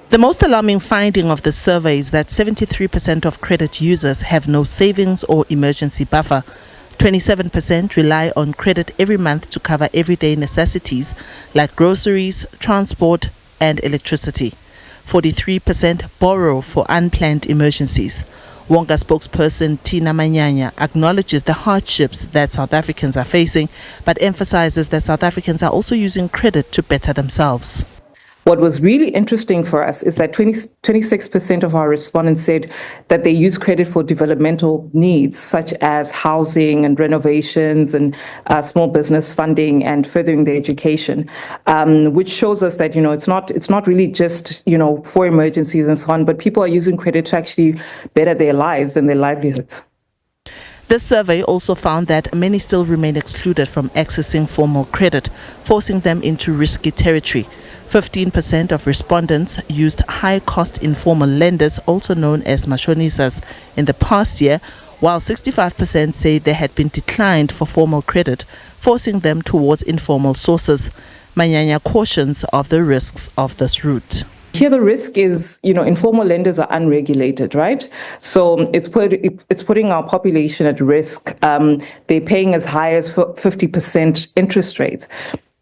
The most alarming finding of the survey is that 73% of credit users have no savings or emergency buffer. 27% rely on credit every month to cover everyday necessities like groceries, transport, and electricity. 43% borrow for unplanned emergencies. Wonga spokesperson Tina Manyanya acknowledges the hardships that South Africans are facing, but emphasizes that South Africans are also using credit to better themselves. What was really interesting for us is that 26% of our respondents said that they use credit for developmental needs, such as housing and renovations and small business funding and furthering their education, which shows us that, it's not really just, for emergencies and so on, but people are using credit to actually better their lives and their livelihoods. This survey also found that many still remain excluded from accessing formal credit, forcing them into risky territory. 15% of respondents used high-cost informal lenders, also known as mashonisas, in the past year, while 65% say they had been declined for formal credit, forcing them towards informal sources. Manyanya cautions of the risks of this route. Here the risk is, informal lenders are unregulated, right? So it's putting our population at risk. They're paying as high as 50% interest rates,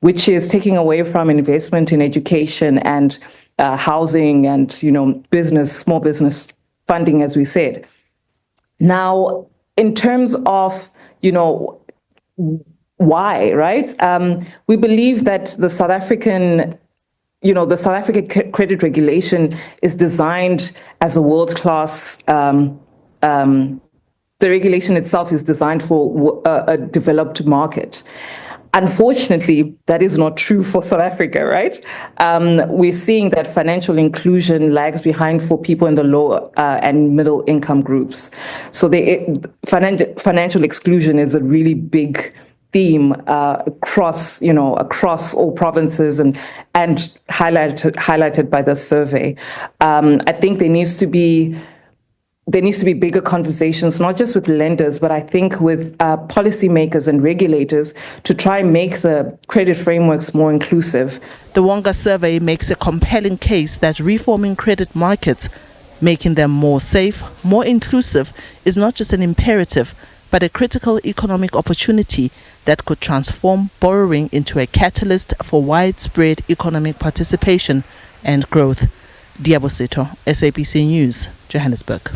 which is taking away from investment in education and housing and, small business funding, as we said. Now, in terms of, why, right? We believe that the South African credit regulation is designed as a world-class, the regulation itself is designed for a developed market. Unfortunately, that is not true for South Africa, right? We're seeing that financial inclusion lags behind for people in the lower and middle income groups. So financial exclusion is a really big theme across all provinces and highlighted by the survey. I think there needs to be bigger conversations, not just with lenders, but I think with policymakers and regulators to try and make the credit frameworks more inclusive. The Wonga survey makes a compelling case that reforming credit markets, making them more safe, more inclusive, is not just an imperative, but a critical economic opportunity that could transform borrowing into a catalyst for widespread economic participation and growth. Diabosito, SABC News, Johannesburg.